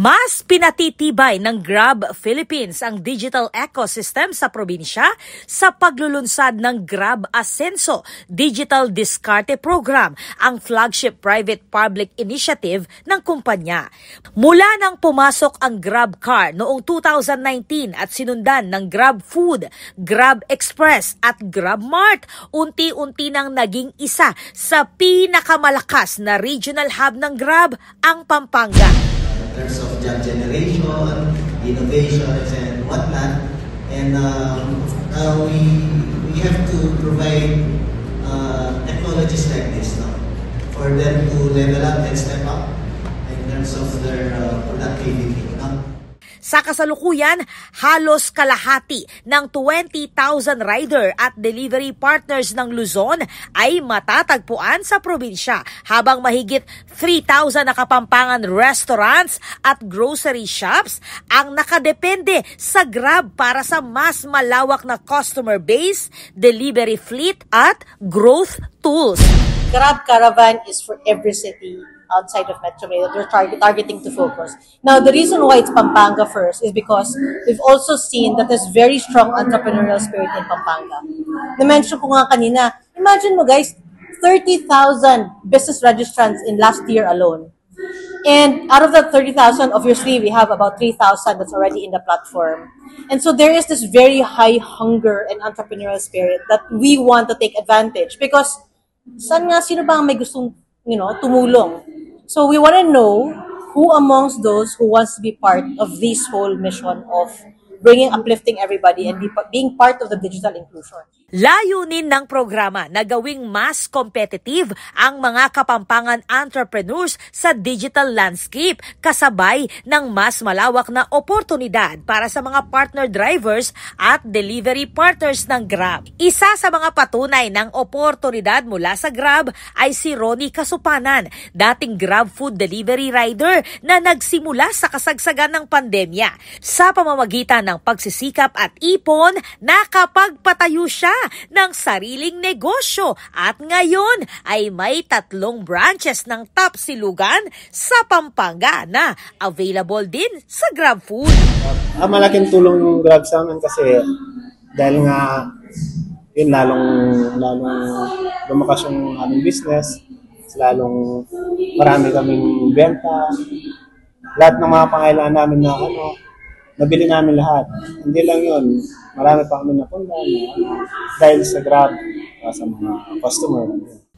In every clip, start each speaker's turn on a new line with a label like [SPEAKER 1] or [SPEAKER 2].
[SPEAKER 1] Mas pinatitibay ng Grab Philippines ang digital ecosystem sa probinsya sa paglulunsad ng Grab Asenso Digital Diskarte Program, ang flagship private-public initiative ng kumpanya. Mula nang pumasok ang Grab Car noong 2019 at sinundan ng Grab Food, Grab Express at Grab Mart, unti-unti nang naging isa sa pinakamalakas na regional hub ng Grab ang Pampanga.
[SPEAKER 2] In terms of job generation, innovations, and whatnot, and we have to provide technologies like this, no, for them to level up and step up in terms of their productivity. No?
[SPEAKER 1] Sa kasalukuyan, halos kalahati ng 20,000 rider at delivery partners ng Luzon ay matatagpuan sa probinsya, habang mahigit 3,000 na Kapampangan restaurants at grocery shops ang nakadepende sa Grab para sa mas malawak na customer base, delivery fleet at growth tools.
[SPEAKER 3] Grab Caravan is for every city outside of Metro Manila. They're targeting to focus. Now, the reason why it's Pampanga first is because we've also seen that there's very strong entrepreneurial spirit in Pampanga. Na-mention ko nga kanina, imagine mo guys, 30,000 business registrants in last year alone. And out of that 30,000, obviously, we have about 3,000 that's already in the platform. And so there is this very high hunger and entrepreneurial spirit that we want to take advantage, because sino ba ang may gustong tumulong? So we want to know who amongst those who wants to be part of this whole mission of uplifting everybody and being part of the digital inclusion.
[SPEAKER 1] Layunin ng programa na gawing mas competitive ang mga Kapampangan entrepreneurs sa digital landscape, kasabay ng mas malawak na oportunidad para sa mga partner drivers at delivery partners ng Grab. Isa sa mga patunay ng oportunidad mula sa Grab ay si Ronnie Kasupanan, dating Grab food delivery rider na nagsimula sa kasagsagan ng pandemya. Sa pamamagitan ng pagsisikap at ipon, nakapagpatayo siya ng sariling negosyo at ngayon ay may 3 branches ng Tapsilugan sa Pampanga na available din sa Grab Food.
[SPEAKER 4] Malaking tulong yung Grab sa amin kasi dahil nga yun lalong lumakas yung aming business, lalong marami kaming benta, lahat ng mga pangailangan namin na nabili namin lahat. Hindi lang yun, marami pa kami napunta dahil sa Grab, sa mga customer.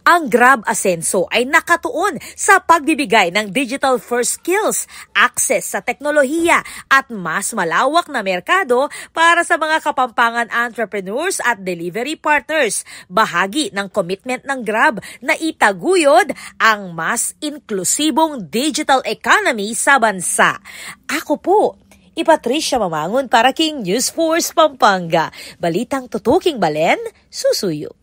[SPEAKER 1] Ang Grab Asenso ay nakatuon sa pagbibigay ng digital first skills, access sa teknolohiya at mas malawak na merkado para sa mga Kapampangan entrepreneurs at delivery partners. Bahagi ng commitment ng Grab na itaguyod ang mas inklusibong digital economy sa bansa. Ako po, Patricia Mamangon para King News Force Pampanga. Balitang tutuking Balen, susuyo.